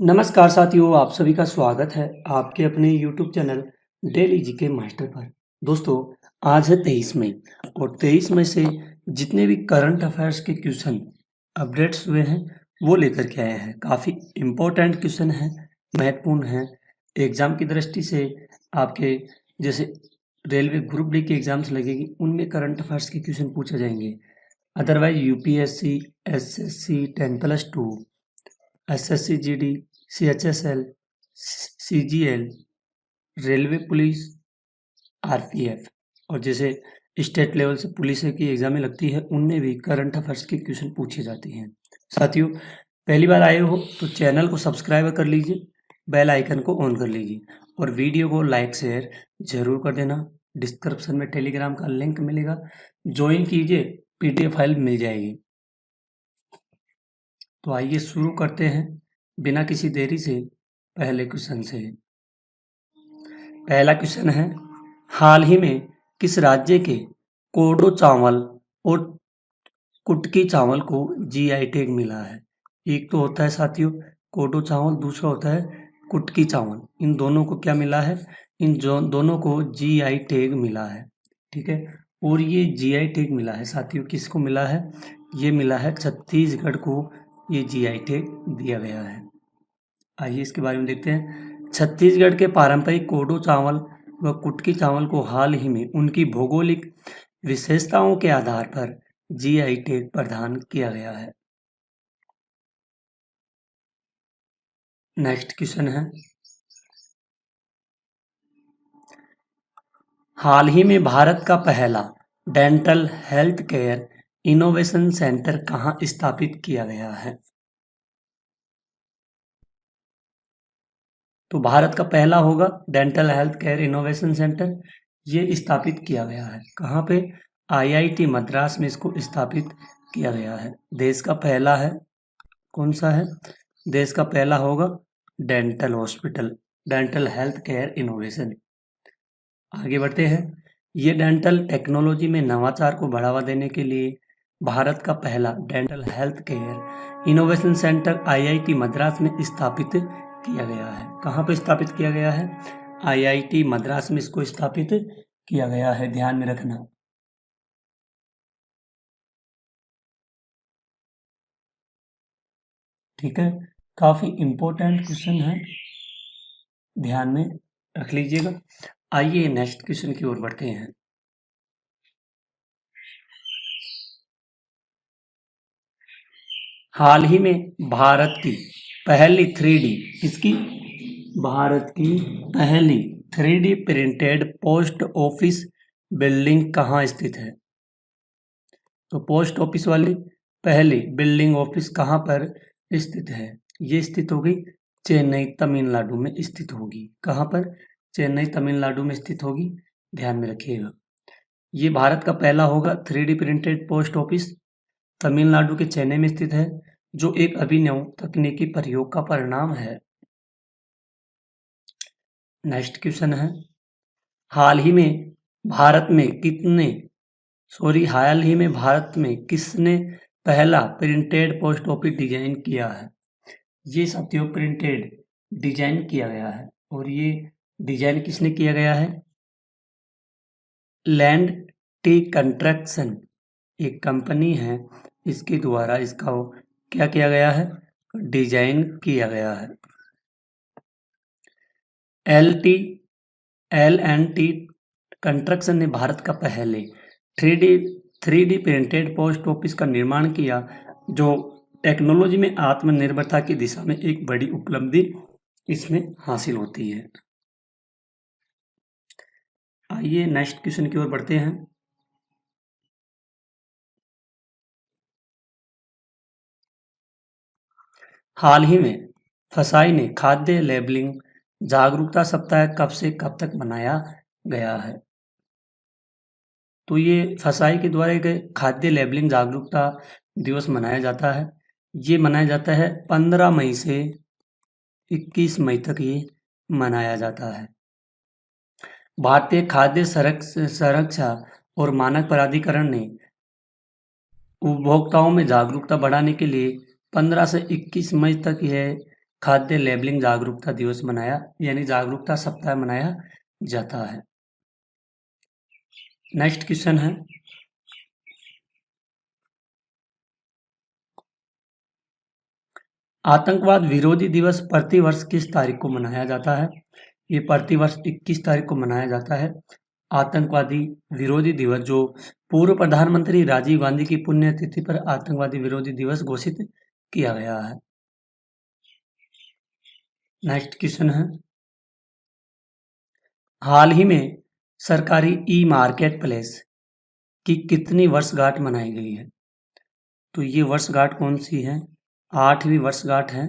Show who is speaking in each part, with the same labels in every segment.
Speaker 1: नमस्कार साथियों, आप सभी का स्वागत है आपके अपने YouTube channel daily GK master पर। दोस्तों, आज है 23 मई और 23 मई से जितने भी करंट अफेयर्स के क्वेश्चन अपडेट्स हुए हैं वो लेकर के आए हैं। काफ़ी इम्पोर्टेंट क्वेश्चन हैं, महत्वपूर्ण हैं। एग्ज़ाम की दृष्टि से आपके जैसे रेलवे ग्रुप डी की एग्ज़ाम्स लगेगी, उनमें करंट अफेयर्स के क्वेश्चन पूछे जाएंगे। Otherwise UPSC, SSC 10+2, SSC GD, CHSL, CGL, railway police, RPF और जैसे स्टेट लेवल से पुलिस की एग्जामें लगती है, उनमें भी करंट अफेयर्स के क्वेश्चन पूछे जाते हैं। साथियों, पहली बार आए हो तो चैनल को सब्सक्राइब कर लीजिए, बेल आइकन को ऑन कर लीजिए और वीडियो को लाइक शेयर जरूर कर देना। डिस्क्रिप्शन में टेलीग्राम का लिंक मिलेगा, ज्वाइन कीजिए, पीडीएफ फाइल मिल जाएगी। तो आइए शुरू करते हैं बिना किसी देरी से पहले क्वेश्चन से। पहला क्वेश्चन है, हाल ही में किस राज्य के कोडो चावल और कुटकी चावल को जीआई टैग मिला है? एक तो होता है साथियों कोडो चावल, दूसरा होता है कुटकी चावल। इन दोनों को क्या मिला है? दोनों को जीआई टैग मिला है। ठीक है, और ये जीआई टैग मिला है साथियों, किसको मिला है? ये मिला है छत्तीसगढ़ को, ये जीआई टैग दिया गया है। आइए इसके बारे में देखते हैं। छत्तीसगढ़ के पारंपरिक कोडो चावल व कुटकी चावल को हाल ही में उनकी भौगोलिक विशेषताओं के आधार पर जीआई टैग प्रदान किया गया है। नेक्स्ट क्वेश्चन है, हाल ही में भारत का पहला dental health care innovation centre कहाँ स्थापित किया गया है? तो भारत का पहला होगा dental health care innovation centre, ये स्थापित किया गया है। कहाँ पे? आईआईटी मद्रास में इसको स्थापित किया गया है। देश का पहला है, कौन सा है? देश का पहला होगा dental hospital, dental health care innovation. आगे बढ़ते हैं, ये डेंटल टेक्नोलॉजी में नवाचार को बढ़ावा देने के लिए भारत का पहला dental health care innovation centre IIT Madras में स्थापित किया गया है। कहाँ पे स्थापित किया गया है? आईआईटी मद्रास में इसको स्थापित किया गया है, ध्यान में रखना। ठीक है, काफी इंपॉर्टेंट क्वेश्चन है, ध्यान में रख लीजिएगा। आइए नेक्स्ट क्वेश्चन की ओर बढ़ते हैं। हाल ही में भारत की पहली 3D, इसकी भारत की पहली 3D printed post office building कहाँ स्थित है? तो पोस्ट ऑफिस वाली पहली बिल्डिंग ऑफिस कहाँ पर स्थित है? ये स्थित होगी चेन्नई तमिलनाडु में स्थित होगी। कहाँ पर? चेन्नई तमिलनाडु में स्थित होगी, ध्यान में रखिएगा। ये भारत का पहला होगा 3D printed post office, Tamil Nadu के चेन्नई में स्थित है, जो एक अभिनव तकनीकी प्रयोग का परिणाम है। नेक्स्ट क्वेश्चन है, हाल ही में भारत में किसने पहला प्रिंटेड पोस्ट ऑफिस डिजाइन किया है? ये साथियों प्रिंटेड डिजाइन किया गया है, और ये डिजाइन किसने किया गया है? लैंड टी कंस्ट्रक्शन एक कंपनी है, इसके द्वारा इसका क्या किया गया है? डिजाइन किया गया है। एल एंड टी कंस्ट्रक्शन ने भारत का पहले 3D प्रिंटेड पोस्ट ऑफिस का निर्माण किया, जो टेक्नोलॉजी में आत्मनिर्भरता की दिशा में एक बड़ी उपलब्धि इसमें हासिल होती है। आइए नेक्स्ट क्वेश्चन की ओर बढ़ते हैं। हाल ही में फसाई ने खाद्य लेबलिंग जागरूकता सप्ताह कब से कब तक मनाया गया है? तो ये फसाई के द्वारा एक खाद्य लेबलिंग जागरूकता दिवस मनाया जाता है। ये मनाया जाता है 15 मई से 21 मई तक ये मनाया जाता है। भारतीय खाद्य संरक्षा और मानक प्राधिकरण ने उपभोक्ताओं में जागरूकता बढ़ाने के लिए 15 से 21 मई तक यह खाद्य लेबलिंग जागरूकता दिवस मनाया यानी जागरूकता सप्ताह मनाया जाता है? नेक्स्ट क्वेश्चन है, आतंकवाद विरोधी दिवस प्रतिवर्ष किस तारीख को मनाया जाता है? ये प्रतिवर्ष 21 तारीख को मनाया जाता है। आतंकवादी विरोधी दिवस जो पूर्व प्रधानमंत्री राजीव गांधी की पुण्यतिथि पर आतंकवादी विरोधी दिवस घोषित किया गया है। नेक्स्ट क्वेश्चन है, हाल ही में सरकारी ई मार्केट प्लेस की कितनी वर्षगांठ मनाई गई है? तो ये वर्षगांठ कौन सी है? 8वीं वर्षगांठ है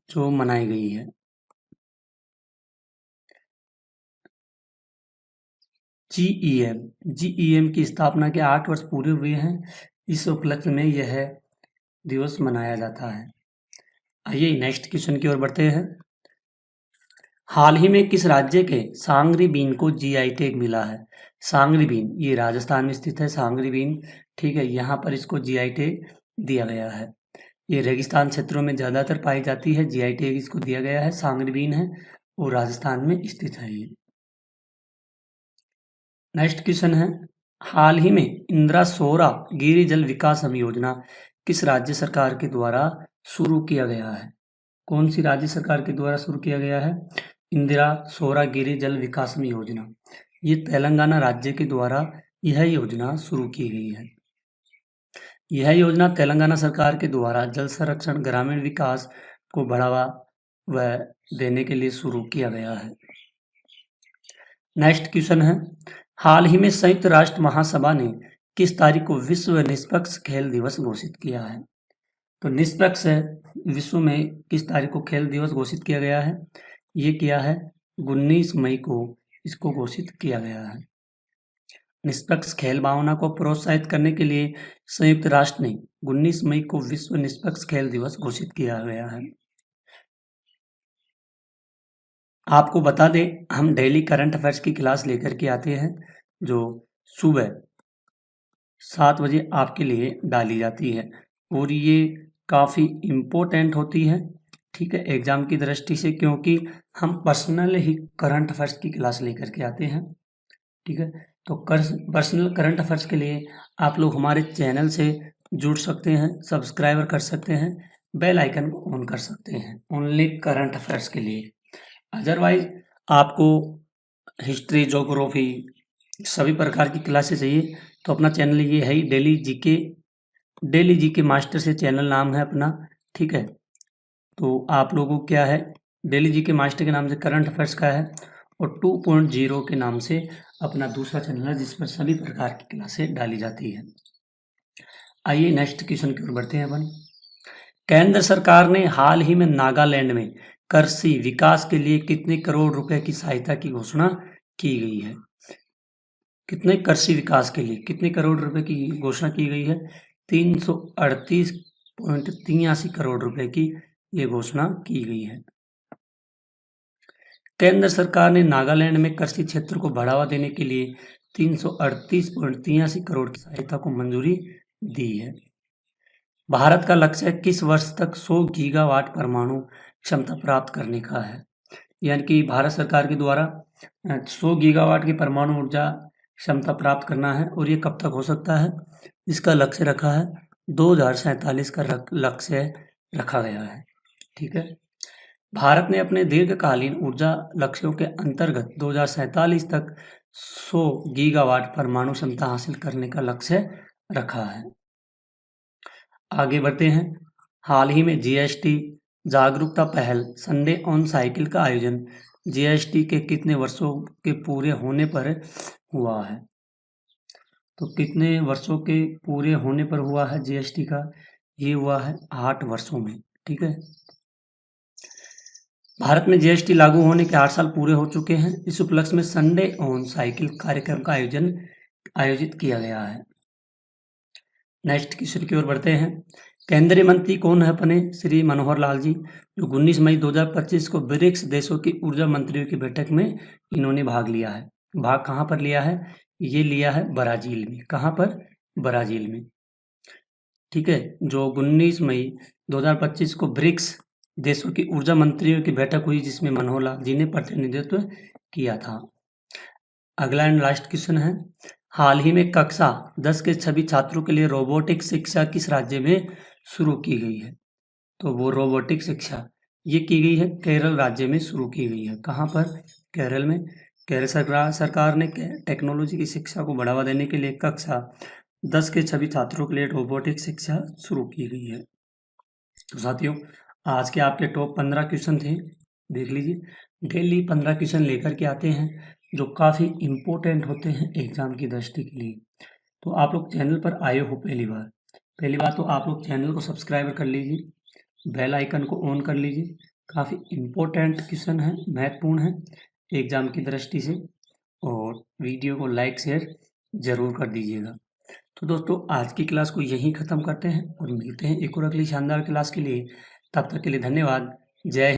Speaker 1: जो मनाई गई है। जीईएम की स्थापना के 8 वर्ष पूरे हुए हैं। इस उपलक्ष्य में यह दिवस मनाया जाता है। आइए नेक्स्ट क्वेश्चन की ओर बढ़ते हैं। हाल ही में किस राज्य के सांगरी बीन को जीआई टैग मिला है? सांगरी बीन ये राजस्थान में स्थित है, सांगरी बीन, ठीक है, यहाँ पर इसको जीआई टैग दिया गया है। ये रेगिस्तान क्षेत्रों में ज़्यादातर पाई जाती है, जीआई टैग इसको दिया गया है, सांगरी बीन है और राजस्थान में स्थित है ये। नेक्स्ट क्वेश्चन है, हाल ही में इंदिरा सौरा गिरि जल विकास योजना किस राज्य सरकार के द्वारा शुरू किया गया है? कौन सी राज्य सरकार के द्वारा शुरू किया गया है? इंदिरा सौरा गिरि जल विकास योजना, ये तेलंगाना राज्य के द्वारा यह योजना शुरू की गई है। यह योजना तेलंगाना सरकार के द्वारा जल संरक्षण ग्रामीण विकास को बढ़ावा व देने के लिए शुरू किया गया है। नेक्स्ट क्वेश्चन है, हाल ही में संयुक्त राष्ट्र महासभा ने किस तारीख को विश्व निष्पक्ष खेल दिवस घोषित किया है? तो निष्पक्ष विश्व में किस तारीख को खेल दिवस घोषित किया गया है? ये किया है 19 मई को इसको घोषित किया गया है। निष्पक्ष खेल भावना को प्रोत्साहित करने के लिए संयुक्त राष्ट्र ने 19 मई को विश्व निष्पक्ष खेल दिवस घोषित किया गया है। आपको बता दें, हम डेली करंट अफेयर्स की क्लास लेकर के आते हैं जो सुबह 7 बजे आपके लिए डाली जाती है और ये काफ़ी इम्पोर्टेंट होती है, ठीक है, एग्जाम की दृष्टि से, क्योंकि हम पर्सनल ही करंट अफेयर्स की क्लास लेकर के आते हैं, ठीक है। तो पर्सनल करंट अफेयर्स के लिए आप लोग हमारे चैनल से जुड़ सकते हैं, सब्सक्राइबर कर सकते हैं, बेल आइकन को ऑन कर सकते हैं, ओनली करंट अफेयर्स के लिए। अदरवाइज आपको हिस्ट्री, ज्योग्राफी, सभी प्रकार की क्लासेस चाहिए तो अपना चैनल ये है ही, डेली जीके मास्टर से चैनल नाम है अपना, ठीक है। तो आप लोगों को क्या है, डेली जीके मास्टर के नाम से करंट अफेयर्स का है और 2.0 के नाम से अपना दूसरा चैनल है जिस पर सभी प्रकार की क्लासें डाली जाती है। आइए नेक्स्ट क्वेश्चन की ओर बढ़ते हैं अपन। केंद्र सरकार ने हाल ही में नागालैंड में कृषि विकास के लिए कितने करोड़ रुपए की सहायता की घोषणा की गई है? कितने कृषि विकास के लिए कितने करोड़ रुपए की घोषणा की गई है? 338.83 करोड़ रुपए की ये घोषणा की गई है। केंद्र सरकार ने नागालैंड में कृषि क्षेत्र को बढ़ावा देने के लिए 338.83 करोड़ की सहायता को मंजूरी दी है। भारत का लक्ष्य किस वर्ष तक 100 गीगावाट परमाणु क्षमता प्राप्त करने का है? यानी कि भारत सरकार के द्वारा 100 गीगावाट की परमाणु ऊर्जा क्षमता प्राप्त करना है और ये कब तक हो सकता है? इसका लक्ष्य रखा है 2047 का लक्ष्य रखा गया है, ठीक है। भारत ने अपने दीर्घकालीन ऊर्जा लक्ष्यों के अंतर्गत 2047 तक 100 गीगावाट परमाणु क्षमता हासिल करने का लक्ष्य रखा है। आगे बढ़ते हैं। हाल ही में जीएसटी जागरूकता पहल संडे ऑन साइकिल का आयोजन जीएसटी के कितने वर्षों के पूरे होने पर हुआ है? तो कितने वर्षों के पूरे होने पर हुआ है जीएसटी का? ये हुआ है 8 वर्षों में, ठीक है। भारत में जीएसटी लागू होने के 8 साल पूरे हो चुके हैं। इस उपलक्ष्य में संडे ऑन साइकिल कार्यक्रम का आयोजित किया गया है। नेक्स्ट क्वेश्चन की ओर बढ़ते हैं। केंद्रीय मंत्री कौन है अपने? श्री मनोहर लाल जी, जो 19 मई 2025 को ब्रिक्स देशों की ऊर्जा मंत्रियों की बैठक में इन्होंने भाग लिया है। भाग कहाँ पर लिया है? ये लिया है ब्राजील में। कहाँ पर? ब्राजील में, ठीक है, जो 19 मई 2025 को ब्रिक्स देशों की ऊर्जा मंत्रियों की बैठक हुई, जिसमें मनोहर जी ने प्रतिनिधित्व किया था। अगला एंड लास्ट क्वेश्चन है, हाल ही में कक्षा 10 के सभी छात्रों के लिए रोबोटिक शिक्षा किस राज्य में शुरू की गई है? तो वो रोबोटिक शिक्षा ये की गई है केरल राज्य में शुरू की गई है। कहाँ पर? केरल में। केरल सरकार ने टेक्नोलॉजी की शिक्षा को बढ़ावा देने के लिए कक्षा 10 के सभी छात्रों के लिए रोबोटिक शिक्षा शुरू की गई है। तो साथियों, आज के आपके टॉप 15 क्वेश्चन थे, देख लीजिए। डेली 15 क्वेश्चन लेकर के आते हैं जो काफ़ी इम्पोर्टेंट होते हैं एग्जाम की दृष्टि के लिए। तो आप लोग चैनल पर आए हो पहली बार तो आप लोग चैनल को सब्सक्राइब कर लीजिए, बेल आइकन को ऑन कर लीजिए। काफ़ी इम्पोर्टेंट क्वेश्चन है, महत्वपूर्ण है एग्जाम की दृष्टि से, और वीडियो को लाइक शेयर ज़रूर कर दीजिएगा। तो दोस्तों, आज की क्लास को यहीं ख़त्म करते हैं और मिलते हैं एक और अगली शानदार क्लास के लिए। तब तक के लिए धन्यवाद। जय हिंद।